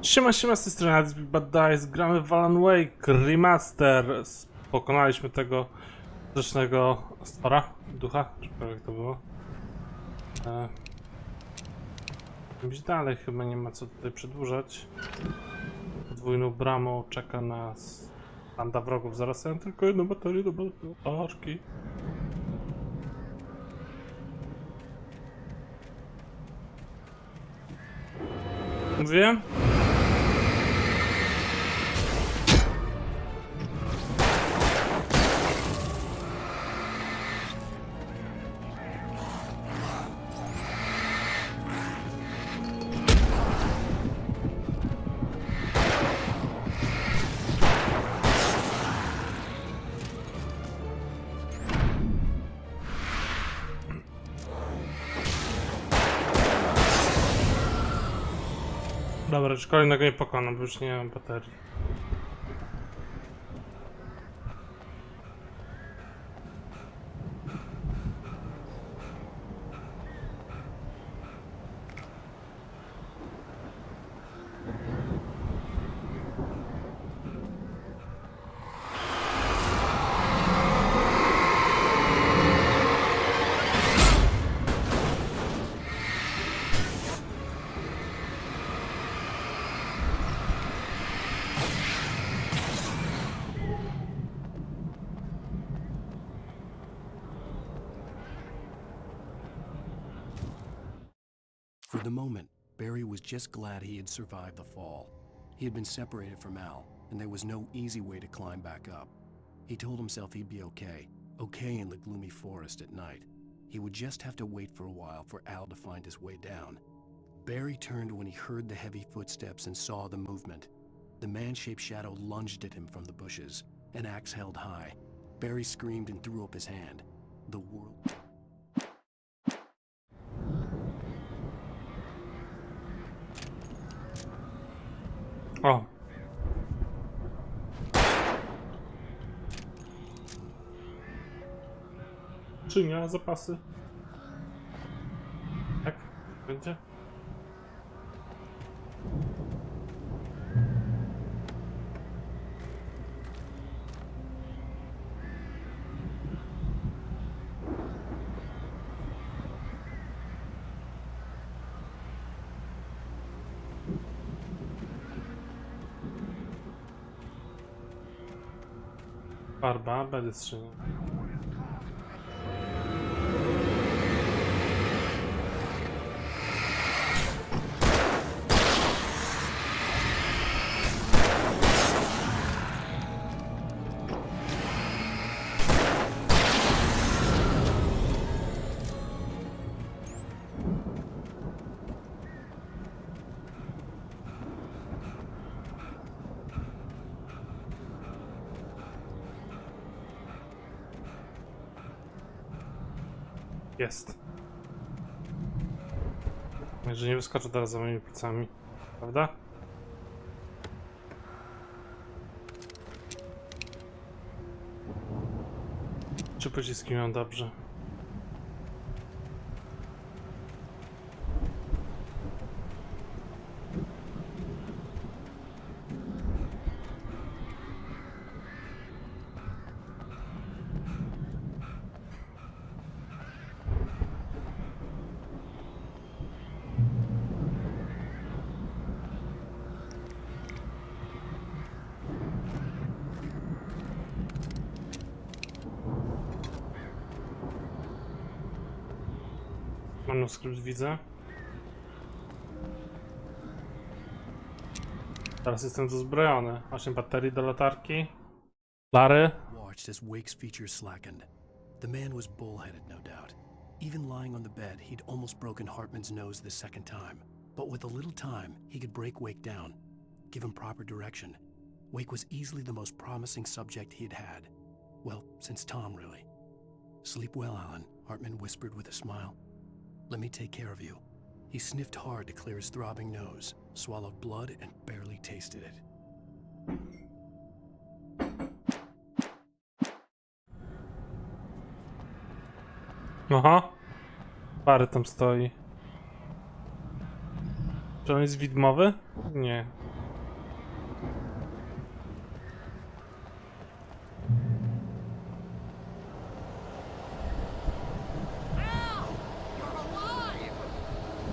Siema, z tej strony Bad Dice, gramy w Alan Wake Remastered. Pokonaliśmy tego zresztego stwora, ducha, czy jak to było. Iść dalej, chyba nie ma co tutaj przedłużać. Podwójną bramą czeka nas banda wrogów, zaraz ja mam tylko jedną baterię do baterię. Mówię? Dobra, już kolejnego nie pokonam, bo już nie mam baterii. For the moment, Barry was just glad he had survived the fall. He had been separated from Al, and there was no easy way to climb back up. He told himself he'd be okay in the gloomy forest at night. He would just have to wait for a while for Al to find his way down. Barry turned when he heard the heavy footsteps and saw the movement. The man-shaped shadow lunged at him from the bushes, an axe held high. Barry screamed and threw up his hand. The world... O! Czy nie? Zapasy? Tak? Będzie? Farba, będę strzelił. Jest. Że nie wyskoczę teraz za moimi plecami, prawda? Czy pociski miałem dobrze? Manuskrypt widzę. Teraz jestem dozbrojony. 8 baterii do latarki. Lary. Watched as Wake's features slackened. The man was bullheaded, no doubt. Even lying on the bed, he'd almost broken Hartman's nose the second time. But with a little time, he could break Wake down, give him proper direction. Wake was easily the most promising subject he'd had. Well, since Tom, really. Sleep well, Alan, Hartman whispered with a smile. Let me take care of you. He sniffed hard to clear his throbbing nose, swallowed blood, and barely tasted it. Aha. Pary tam stoi. Czy on jest widmowy? Nie.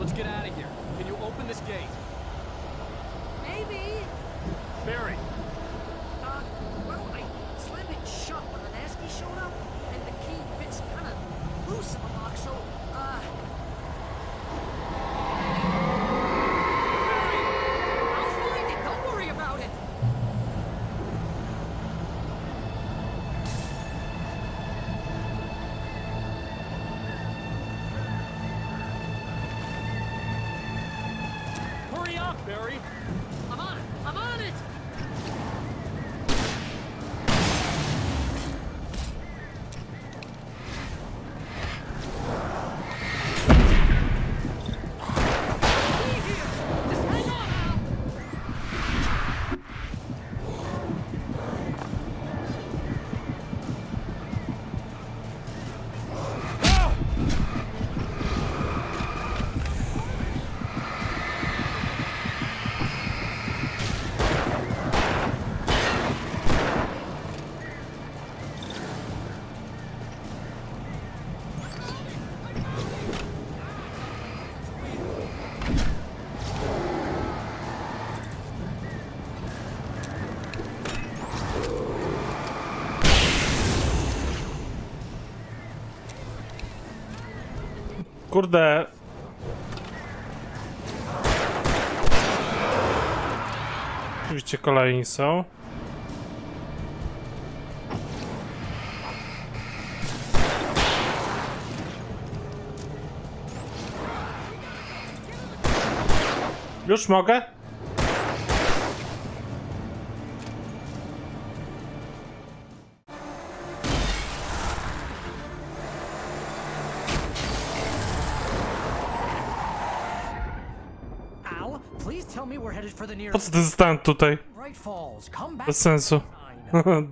Let's get out of here. Can you open this gate? Maybe. Barry! Well, I slammed it shut when the nasty showed up, and the key fits kind of loose in the lock, so, Barry! I'll find it, don't worry about it! Hurry up, Barry! I'm on it! I'm on it! Be here! Just hang on, Al! Kurde. Oczywiście kolejni są. Już mogę? Al, please tell me we're headed for the Po nearest co ten stand tutaj? Bright Falls. Come back. Bez sensu.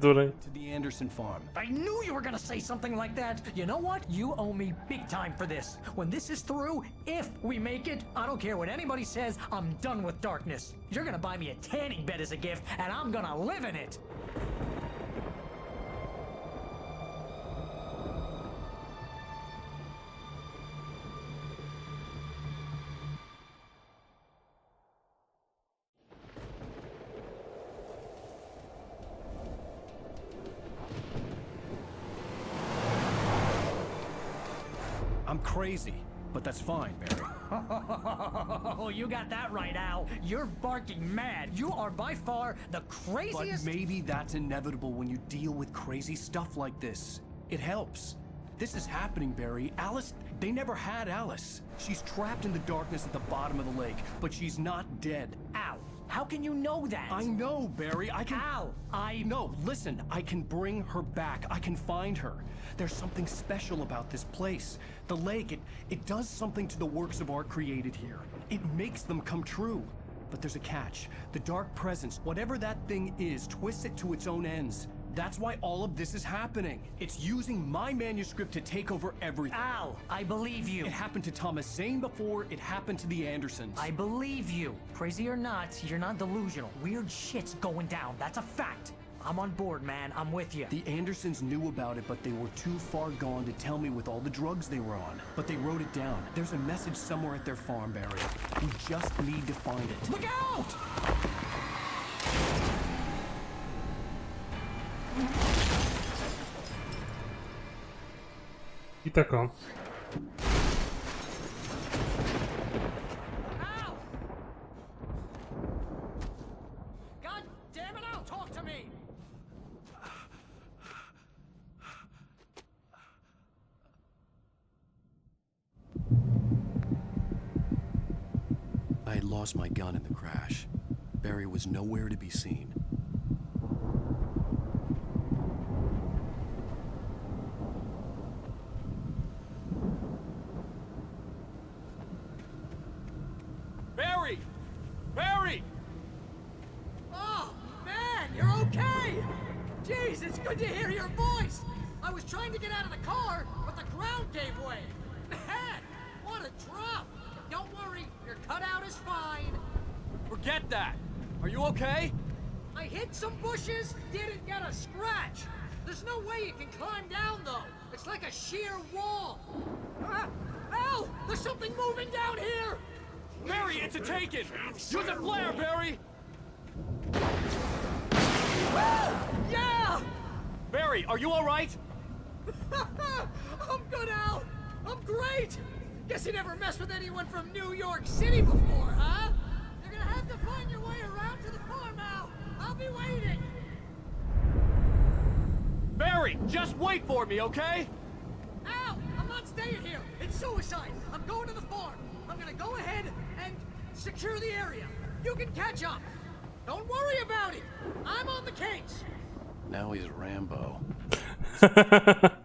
Dureń. To the Anderson farm. I knew you were gonna say something like that. You know what? You owe me big time for this. When this is through, if we make it, I don't care what anybody says, I'm done with darkness. You're gonna buy me a tanning bed as a gift, and I'm gonna live in it. I'm crazy, but that's fine, Barry. Oh, you got that right, Al. You're barking mad. You are by far the But craziest. maybe that's inevitable when you deal with crazy stuff like this. It helps. This is happening, Barry. Alice, they never had Alice. She's trapped in the darkness at the bottom of the lake, but she's not dead. Al, how can you know that? I know, Barry. I can... Al, No, listen. I can bring her back. I can find her. There's something special about this place. The lake, it does something to the works of art created here. It makes them come true. But there's a catch. The dark presence, whatever that thing is, twists it to its own ends. That's why all of this is happening. It's using my manuscript to take over everything. Al, I believe you. It happened to Thomas Zane before, it happened to the Andersons. I believe you. Crazy or not, you're not delusional. Weird shit's going down. That's a fact. I'm on board, man. I'm with you. The Andersons knew about it, but they were too far gone to tell me with all the drugs they were on. But they wrote it down. There's a message somewhere at their farm, Barry. We just need to find it. Look out! I taką. Al! God damn it, Al, talk to me! I had lost my gun in the crash. Barry was nowhere to be seen. Barry! Barry! Oh, man, you're okay! Jeez, it's good to hear your voice! I was trying to get out of the car, but the ground gave way! Man, what a drop! Don't worry, your cutout is fine. Forget that. Are you okay? I hit some bushes, didn't get a scratch. There's no way you can climb down, though. It's like a sheer wall. Al! There's something moving down here! Barry, it's a taken! Use a flare, Barry! Yeah! Barry, are you alright? I'm good, Al! I'm great! Guess you never messed with anyone from New York City before, huh? You're gonna have to find your way around to the farm, Al! I'll be waiting! Barry, just wait for me, okay? Al! I'm not staying here! It's suicide! I'm going to the farm! I'm gonna go ahead and secure the area. You can catch up. Don't worry about it. I'm on the case. Now he's Rambo.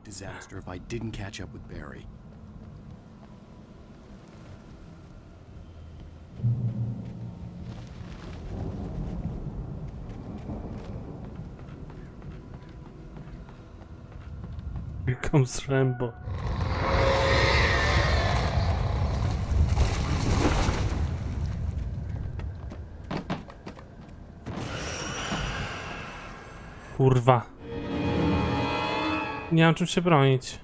Disaster if I didn't catch up with Barry. Here comes Rambo. Kurwa. Nie mam czym się bronić.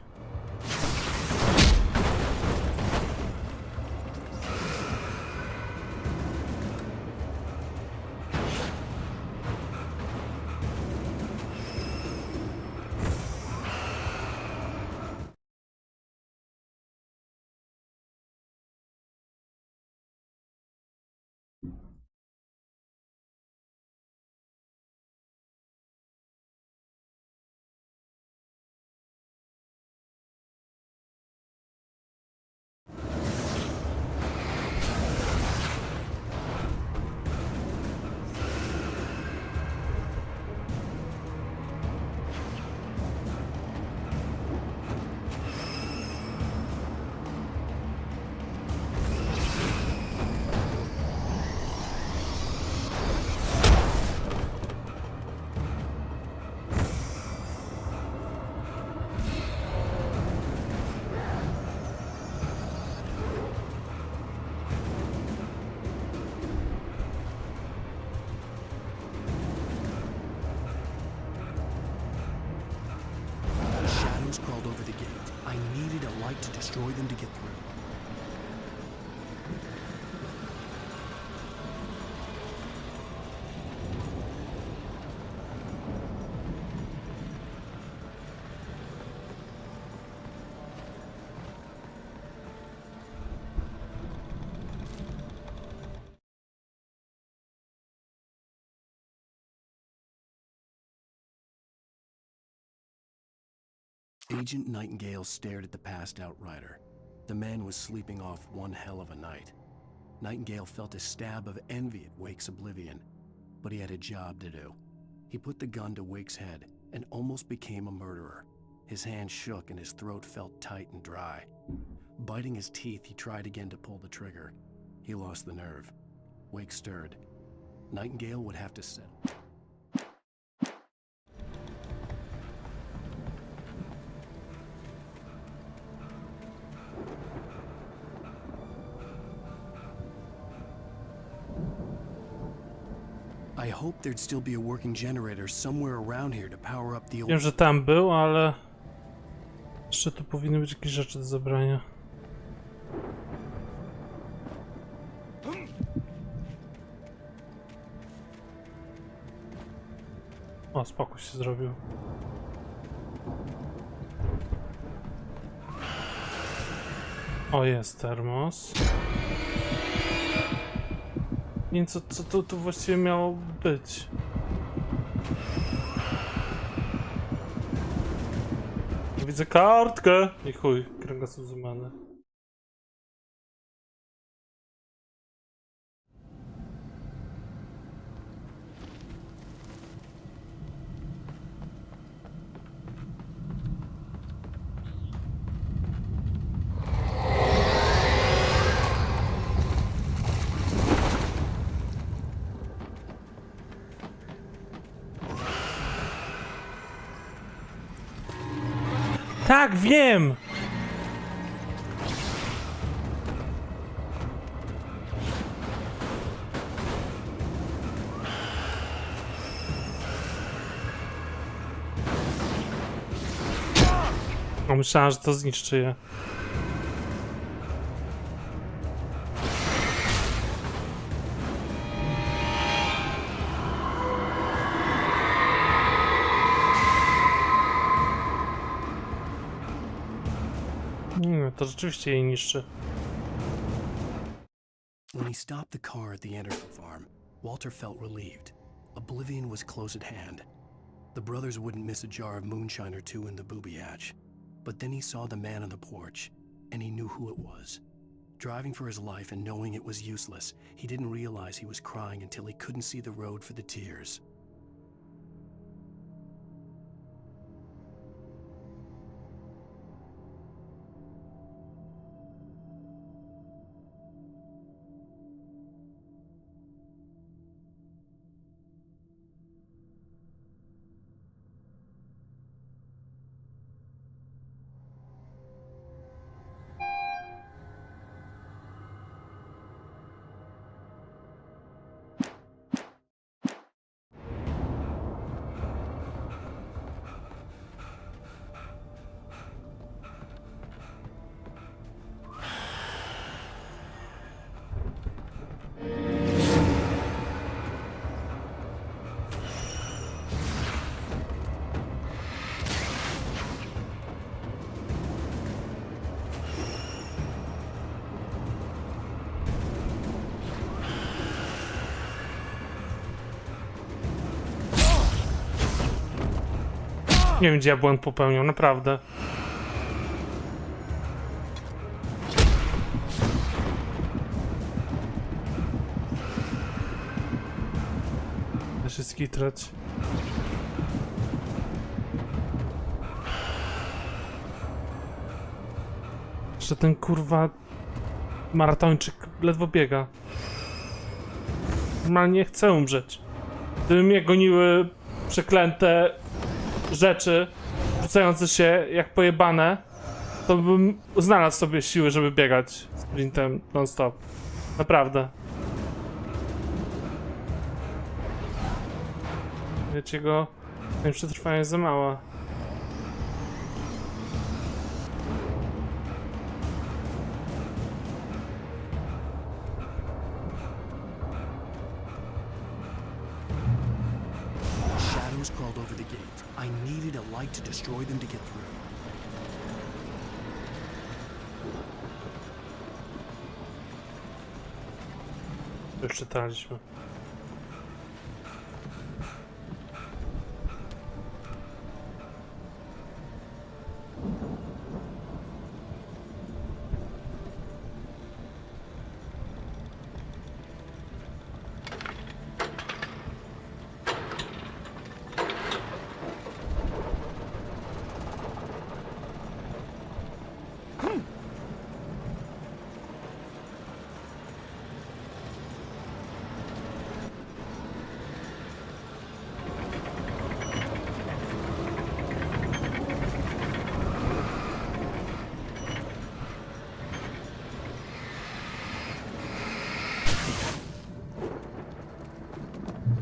Crawled over the gate. I needed a light to destroy them to get through. Agent Nightingale stared at the passed-out rider. The man was sleeping off one hell of a night. Nightingale felt a stab of envy at Wake's oblivion, but he had a job to do. He put the gun to Wake's head and almost became a murderer. His hand shook and his throat felt tight and dry. Biting his teeth, he tried again to pull the trigger. He lost the nerve. Wake stirred. Nightingale would have to settle. I hoped there'd still be a working generator somewhere around here to power up the old... Wiem, że tam był, ale jeszcze tu powinny być jakieś rzeczy do zabrania. O, spokój się zrobił. O, jest termos. Nie wiem, co tu właściwie miało być. Widzę kartkę! I chuj, kręgosłup złamany. Tak, wiem! No, myślałem, że to zniszczy je. Nie, to rzeczywiście jej niszczy. When he stopped the car at the Anderson farm, Walter felt relieved. Oblivion was close at hand. The brothers wouldn't miss a jar of moonshine or two in the booby hatch. But then he saw the man on the porch, and he knew who it was. Driving for his life and knowing it was useless, he didn't realize he was crying until he couldn't see the road for the tears. Nie wiem, gdzie ja błąd popełnił, naprawdę. Da się skitrać. Że ten kurwa maratończyk ledwo biega. Normalnie chcę umrzeć. Gdyby mnie goniły przeklęte rzeczy rzucające się jak pojebane, to bym znalazł sobie siły, żeby biegać sprintem non-stop. Naprawdę. Wiecie go, ten przetrwanie jest za mała. Shadows crawled over the gate. I needed a light to destroy them to get through. Już czytaliśmy.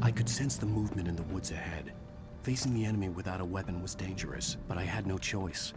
I could sense the movement in the woods ahead. Facing the enemy without a weapon was dangerous, but I had no choice.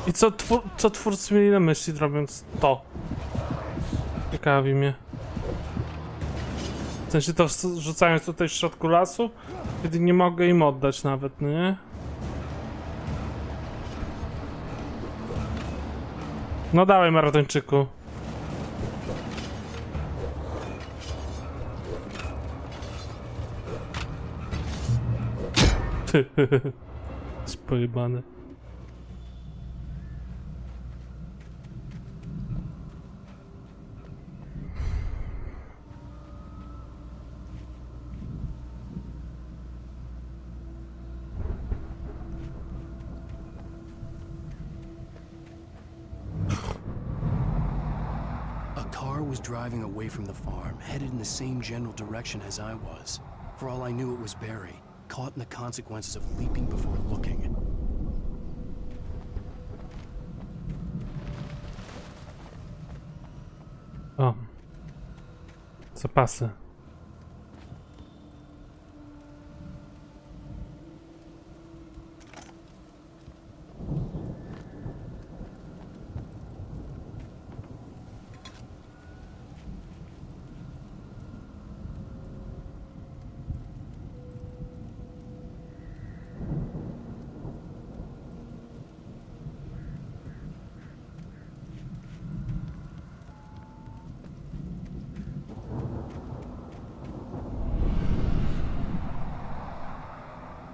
I co twórcy mieli na myśli, robiąc to? Ciekawi mnie. W sensie to rzucając tutaj w środku lasu, kiedy nie mogę im oddać nawet, no nie? No dawaj, maratończyku. Jest pojebane. car was driving away from the farm, headed in the same general direction as I was. For all I knew, it was Barry, caught in the consequences of leaping before looking. O. Zapasy.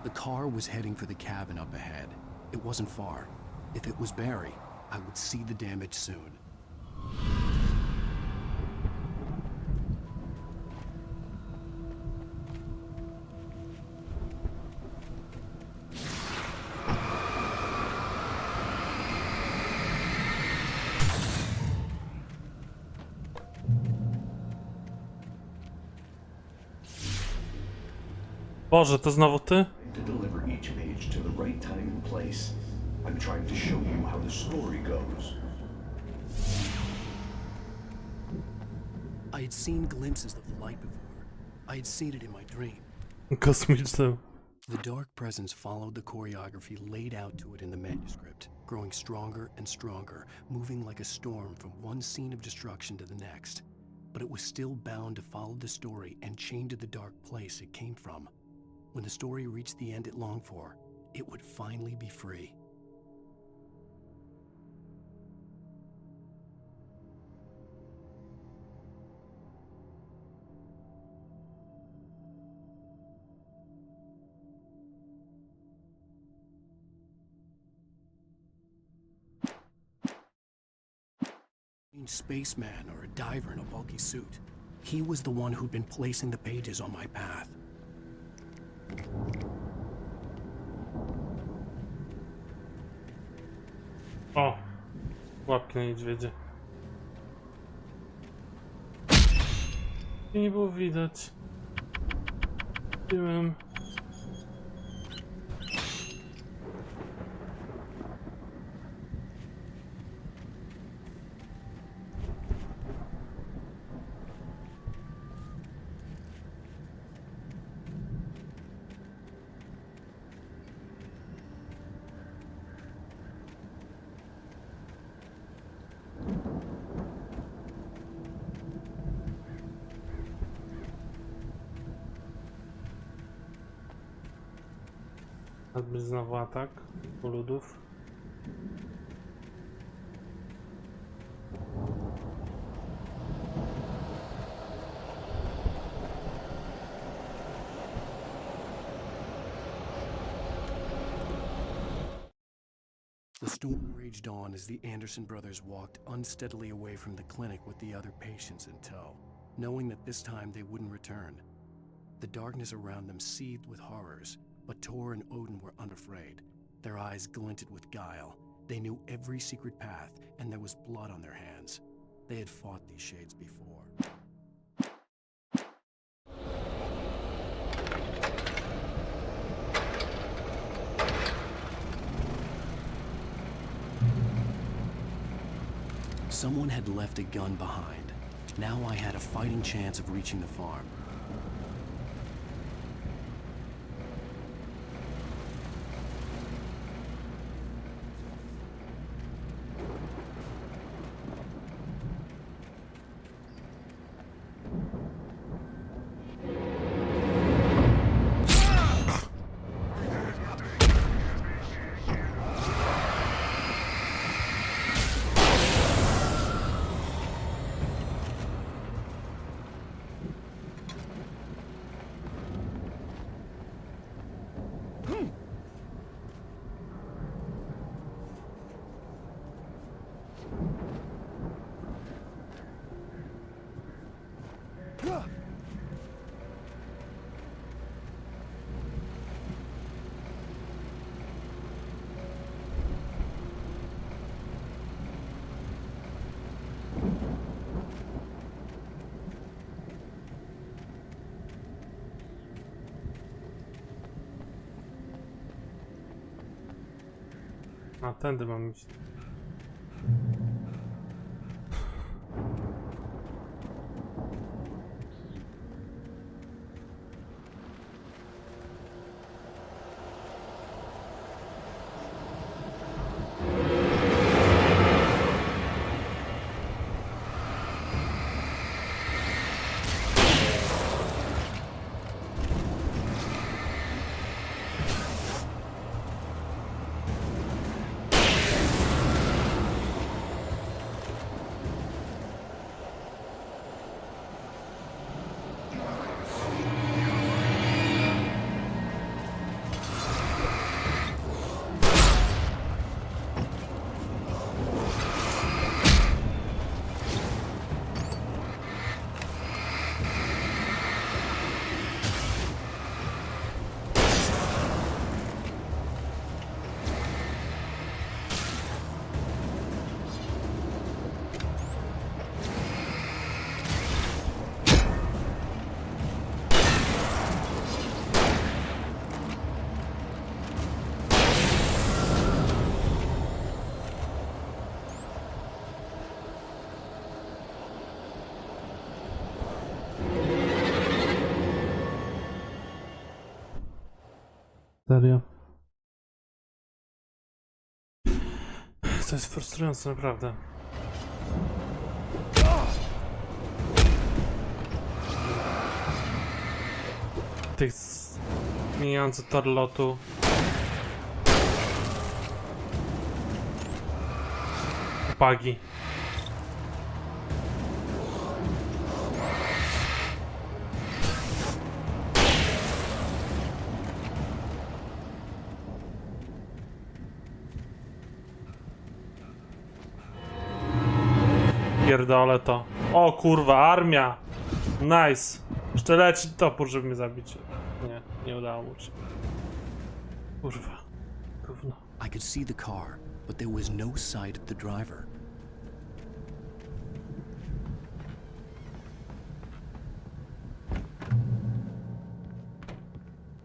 The car was heading for the cabin up ahead. It wasn't far. If it was Barry, I would see the damage soon. Boże, to znowu ty? To deliver each page to the right time and place. I'm trying to show you how the story goes. I had seen glimpses of the light before. I had seen it in my dream. Kosmiczny. The dark presence followed the choreography laid out to it in the manuscript, growing stronger and stronger, moving like a storm from one scene of destruction to the next. But it was still bound to follow the story and chained to the dark place it came from. When the story reached the end it longed for, it would finally be free. Spaceman or a diver in a bulky suit. He was the one who'd been placing the pages on my path. O! Łapki na niedźwiedzie. I nie było widać. Nie wiem. Odbyć znowu atak po ludów. The storm raged on as the Anderson brothers walked unsteadily away from the clinic with the other patients in tow, knowing that this time they wouldn't return. The darkness around them seethed with horrors, but Tor and Odin were unafraid. Their eyes glinted with guile. They knew every secret path, and there was blood on their hands. They had fought these shades before. Someone had left a gun behind. Now I had a fighting chance of reaching the farm. A tędy mam iść. Serio? To jest frustrujące, naprawdę. Tych zmieniający tor lotu. Pagi. Pierdolę to. O kurwa, armia! Nice! Jeszcze leci topór, żeby mnie zabić. Nie, nie udało mu się. Kurwa. Gówno. I could see the car, but there was no sight of the driver.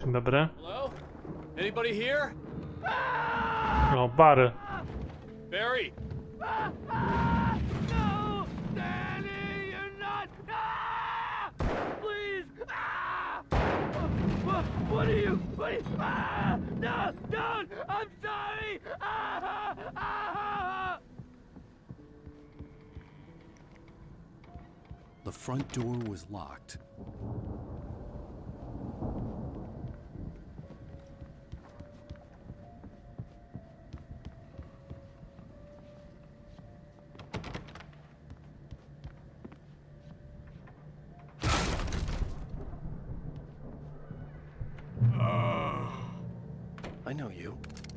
Dzień dobry. Hello? Anybody here? O, Barry. Barry! No! Danny, you're not! Ah! Please! Ah! What are you? Ah! No! Don't! I'm sorry! Ah! Ah! The front door was locked. I know you.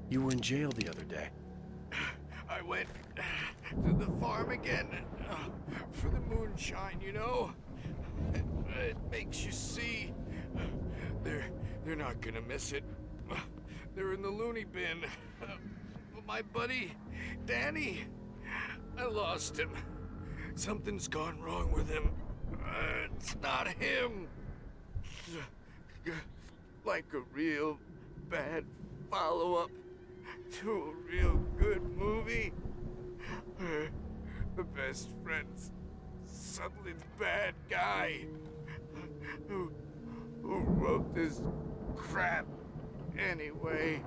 You were in jail the other day. I went to the farm again for the moonshine, you know? It makes you see. They're not gonna miss it. They're in the loony bin. But my buddy, Danny, I lost him. Something's gone wrong with him. It's not him. Like a real bad follow-up to a real good movie. The best friend's suddenly the bad guy who wrote this crap anyway.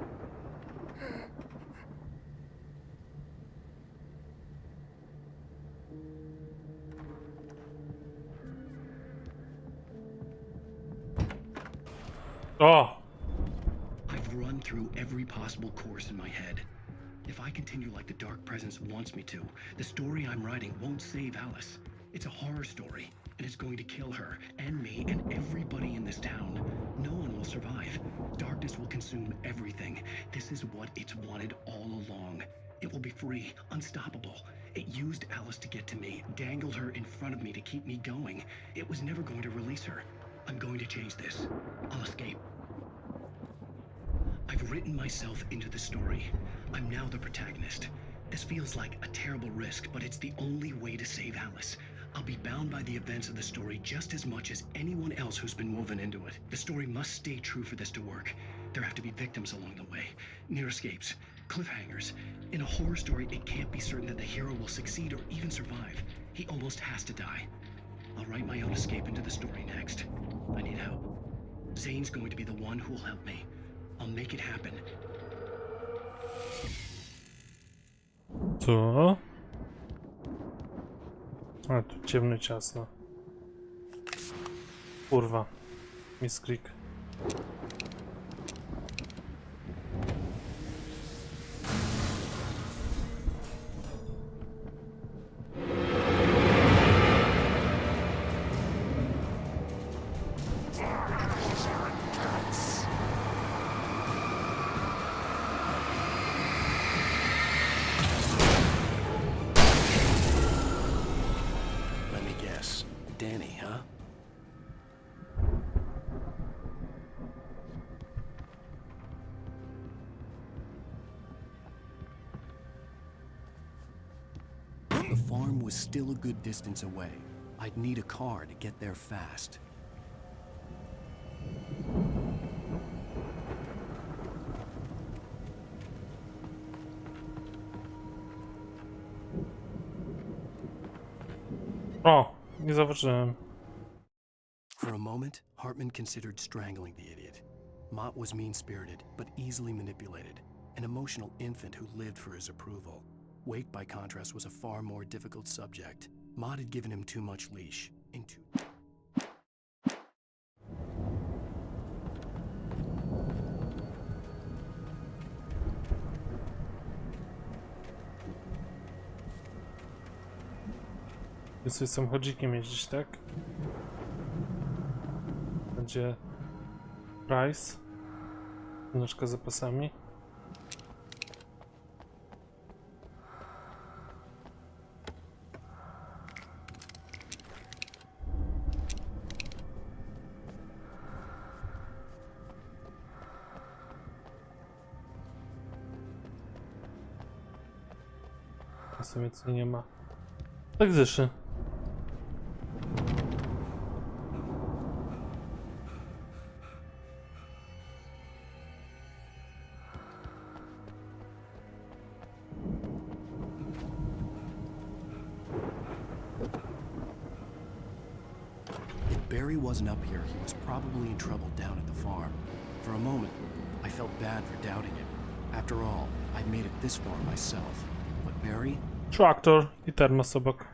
O! I've run through every possible course in my head. If I continue like the Dark Presence wants me to, the story I'm writing won't save Alice. It's a horror story, and it's going to kill her, and me, and everybody in this town. No one will survive. Darkness will consume everything. This is what it's wanted all along. It will be free, unstoppable. It used Alice to get to me, dangled her in front of me to keep me going. It was never going to release her. I'm going to change this. I'll escape. I've written myself into the story. I'm now the protagonist. This feels like a terrible risk, but it's the only way to save Alice. I'll be bound by the events of the story just as much as anyone else who's been woven into it. The story must stay true for this to work. There have to be victims along the way, near escapes. Cliffhangers. In a horror story, it can't be certain that the hero will succeed or even survive. He almost has to die. I'll write my own escape into the story next. I need help. Zane's going to be the one who will help me. I'll make it happen. Co? A, tu ciemno i ciasno. Kurwa. Misklik. Let me guess. Danny, huh? The farm was still a good distance away. I'd need a car to get there fast. O, nie zauważyłem. For a moment, Hartman considered strangling the idiot. Mott was mean-spirited, but easily manipulated, an emotional infant who lived for his approval. Wake, by contrast, was a far more difficult subject. Mott had given him too much leash. Chcę sobie samochodzikiem jeździć, tak? Będzie price. Nóżka z zapasami. W sumie co nie ma. Tak zyszy. If Barry wasn't up here, he was probably in trouble down at the farm. For a moment, I felt bad for doubting him. After all, I'd made it this far myself. But Barry? Traktor i termos obok.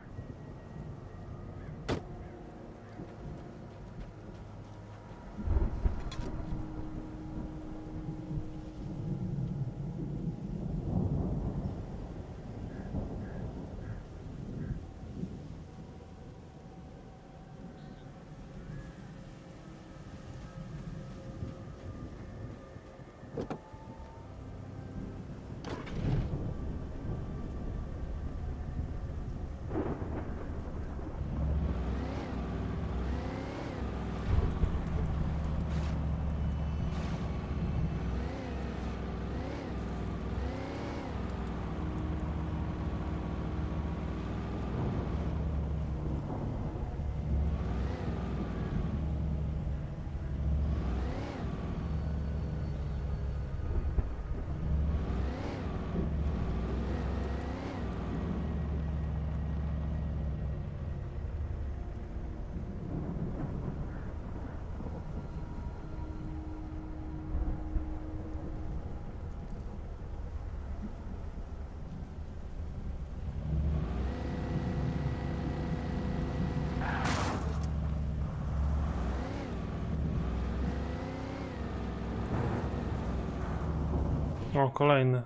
O, kolejny.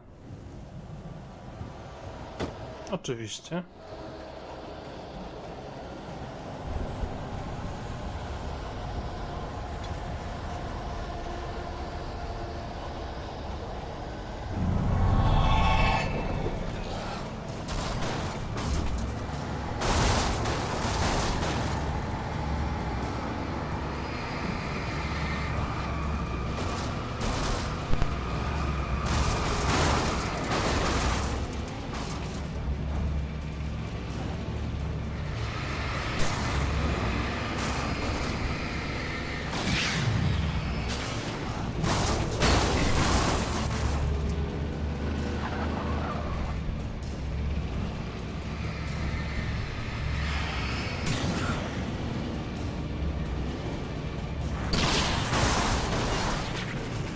Oczywiście.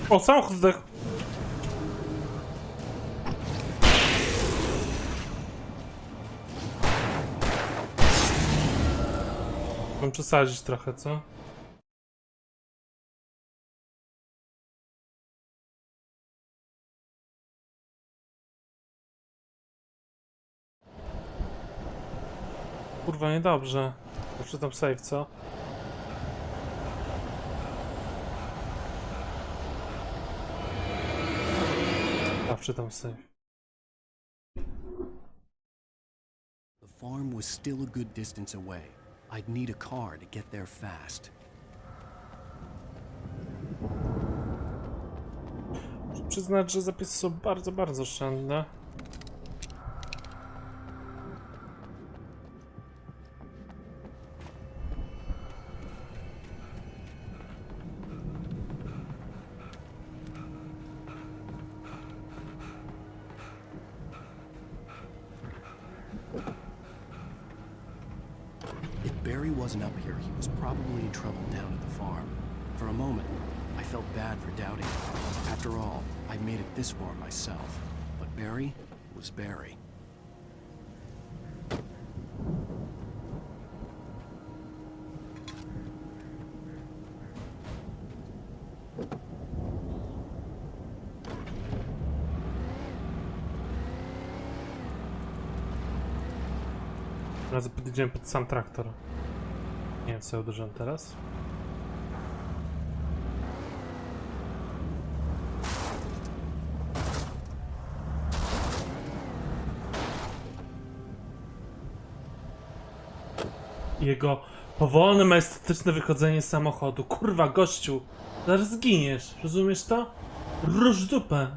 O, samochód zdechł. Mam przesadzić trochę, co? Kurwa, niedobrze. Jeszcze tam save, co? Zawsze tam save. The farm was still a good distance away. I'd need a car to get there fast. Muszę przyznać, że zapisy są bardzo, bardzo oszczędne. If Barry wasn't up here, he was probably in trouble down at the farm. For a moment, I felt bad for doubting him. After all, I made it this far myself. But Barry was Barry. Razem podjedziemy pod sam traktor. Nie wiem, co ja uderzyłem teraz. Jego powolne, majestatyczne wychodzenie z samochodu. Kurwa, gościu, zaraz zginiesz, rozumiesz to? Róż dupę.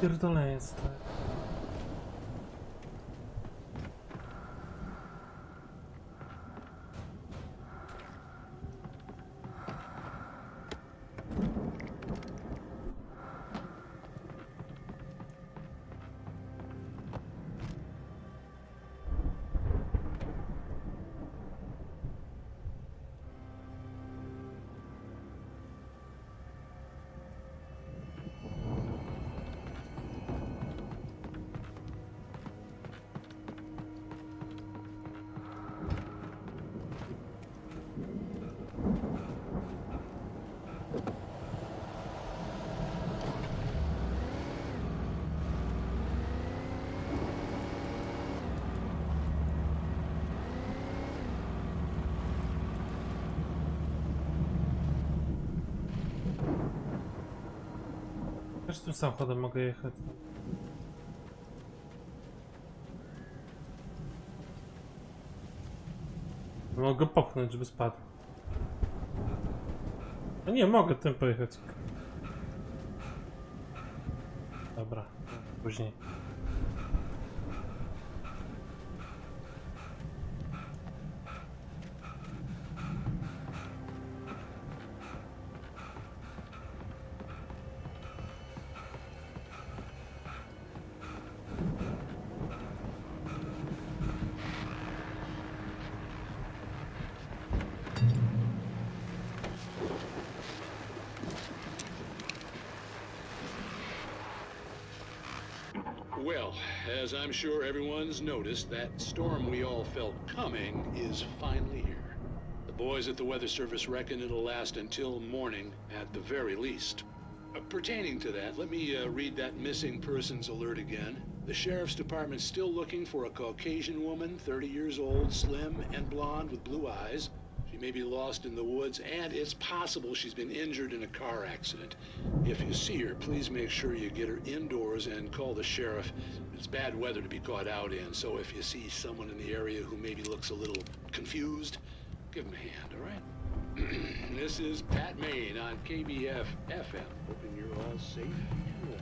Pierdolę jest to. Też tym samochodem mogę jechać. Mogę popchnąć, żeby spadł. No nie, mogę tym pojechać. Dobra, później. Well, as I'm sure everyone's noticed, that storm we all felt coming is finally here. The boys at the Weather Service reckon it'll last until morning at the very least. Pertaining to that, let me read that missing persons alert again. The Sheriff's Department's still looking for a Caucasian woman, 30 years old, slim and blonde with blue eyes. She may be lost in the woods, and it's possible she's been injured in a car accident. If you see her, please make sure you get her indoors and call the sheriff. It's bad weather to be caught out in, so if you see someone in the area who maybe looks a little confused, give them a hand, all right? This is Pat Maine on KBF FM, hoping you're all safe and warm.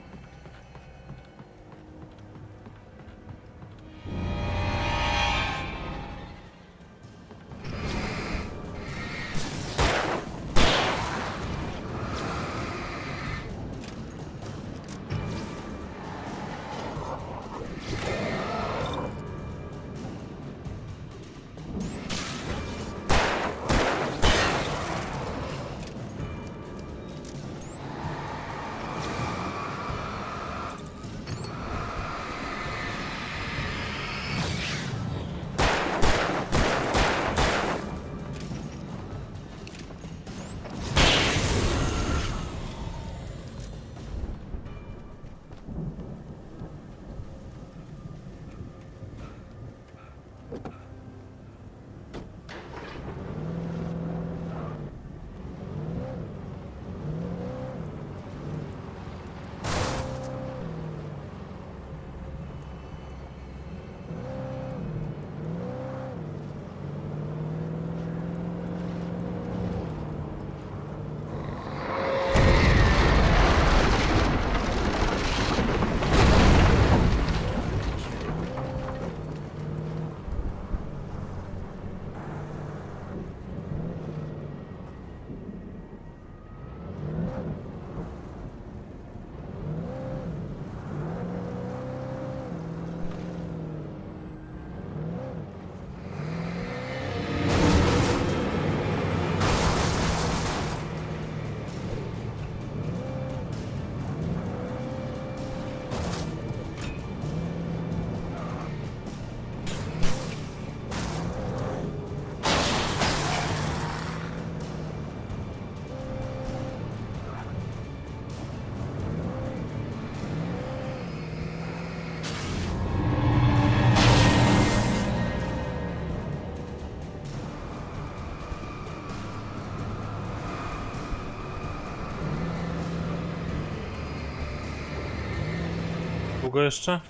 Długo jeszcze?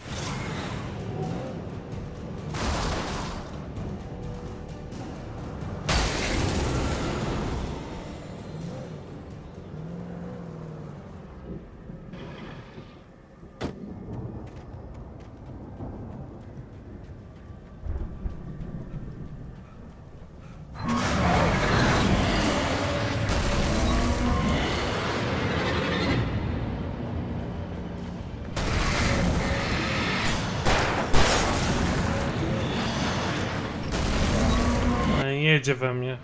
Jedzie we mnie.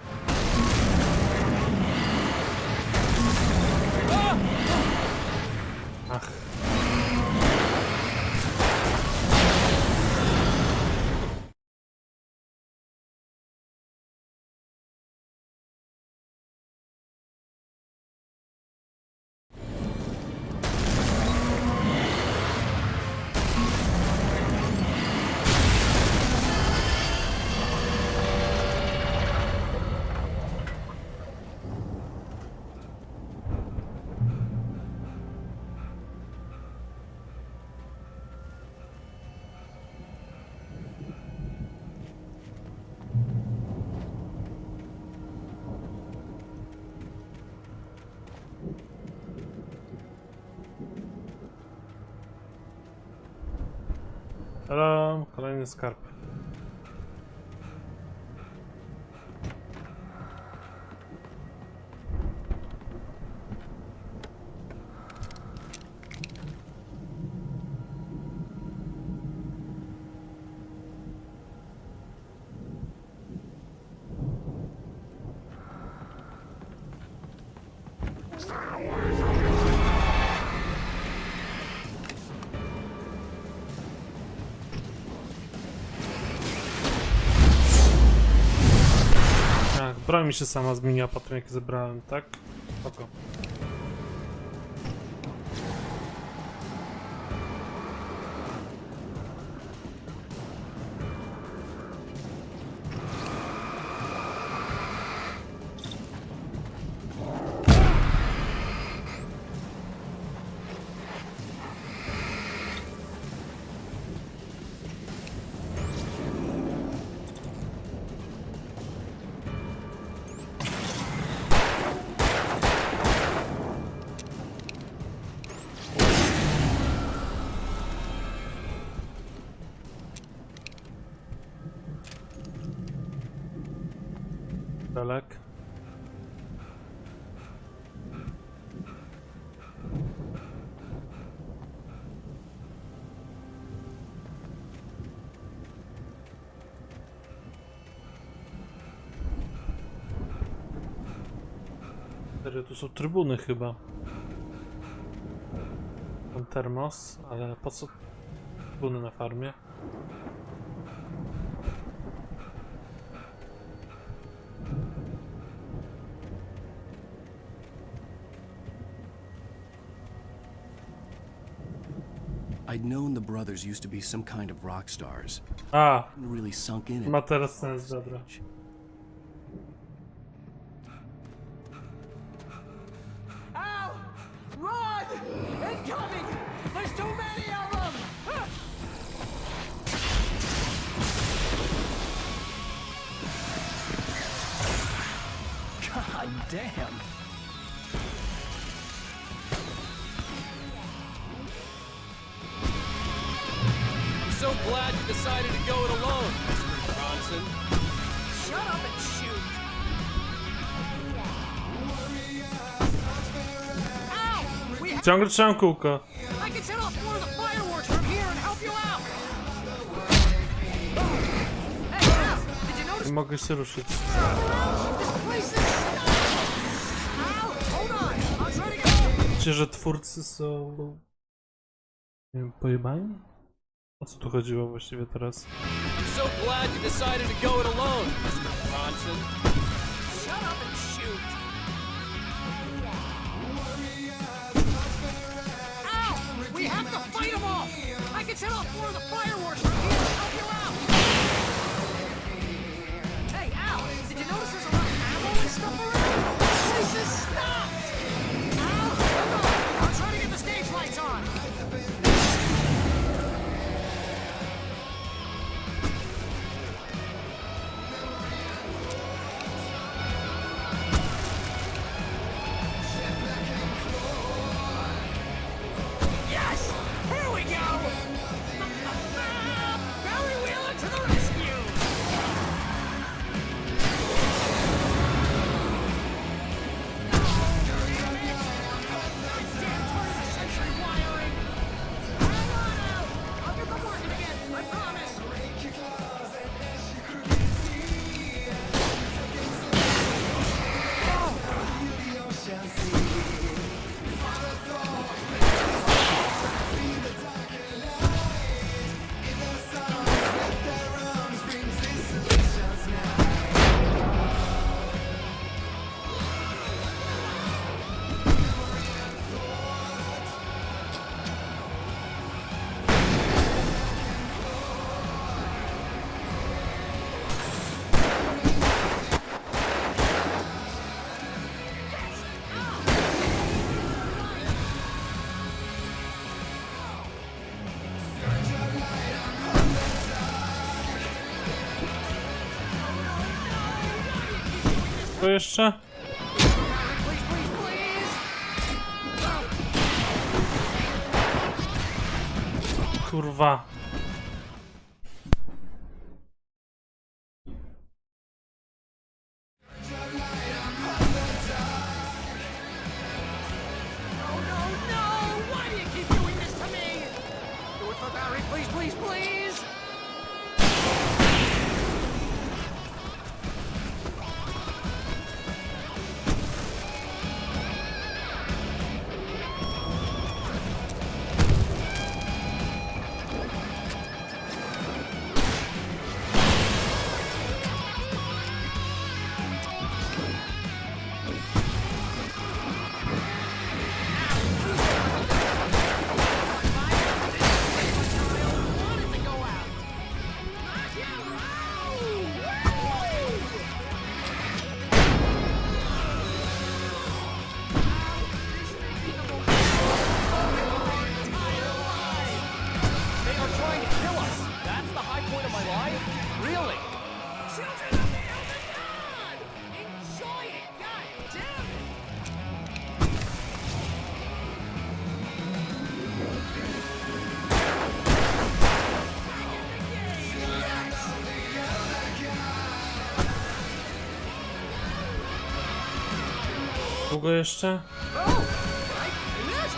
Ach. Halo, kolejny skarb. Broń mi się sama zmieniła po tym, jak zebrałem, tak? Oko. Dalek. Tu są trybuny chyba. Ten termos, ale po co trybuny na farmie? I'd known the brothers used to be some kind of rock stars. A, Hadn't really sunk in ma it. teraz sens, dobra. Ow! Run! Incoming! There's too many of them! God damn! So glad you decided to go it alone, Mr. Bronson. Shut up and shoot. Ow! We Ciągle trzymam kółko. I can set off more of the fireworks from here and help you out. Hey, Al, did you notice Nie mogę się ruszyć. this place is stuck? Al, hold on. I'm trying to get... Myślicie, że twórcy są... nie wiem, pojebani? O co tu chodziło właściwie teraz? I'm so glad you decided to go it alone, Mr. Bronson. Shut up and shoot. Ow! We have to fight them off! I can set off more of the fireworks from here to help you out! Hey, Al, did you notice there's a lot of ammo and stuff around? This place is stopped! Al, hold on! I'm trying to get the stage lights on! Tego jeszcze? Please, please, please! Kurwa. No! Why do you keep doing this to me? Do it for Barry, please, please, please! Wanted to go out. They are trying to kill us. That's the high point of my life? Really? Children of the Elder God! Enjoy it, God damn it! Długo jeszcze? Oh! Right? Yes!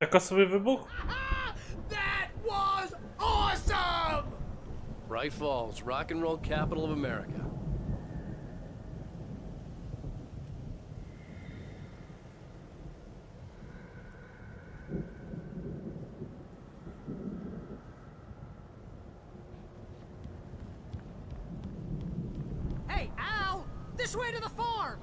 Jaka sobie wybuch? That was awesome! Bright Falls, rock and roll capital of America. Hey, Al! This way to the farm!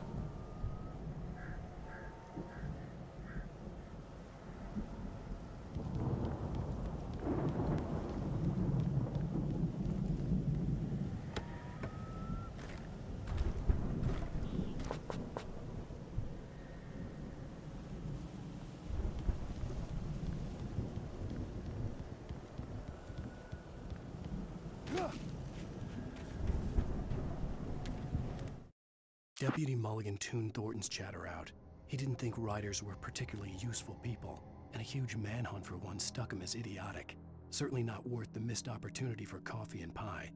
Deputy Mulligan tuned Thornton's chatter out. He didn't think riders were particularly useful people, and a huge manhunt for one stuck him as idiotic. Certainly not worth the missed opportunity for coffee and pie.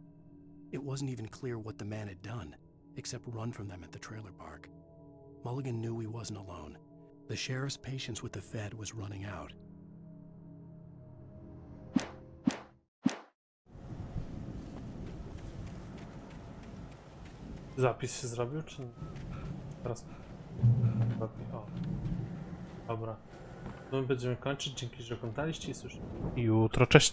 It wasn't even clear what the man had done, except run from them at the trailer park. Mulligan knew he wasn't alone. The sheriff's patience with the Fed was running out. Zapis się zrobił, czy nie? Teraz robi. O. Dobra. No my będziemy kończyć. Dzięki, że oglądaliście i słyszymy jutro. Cześć!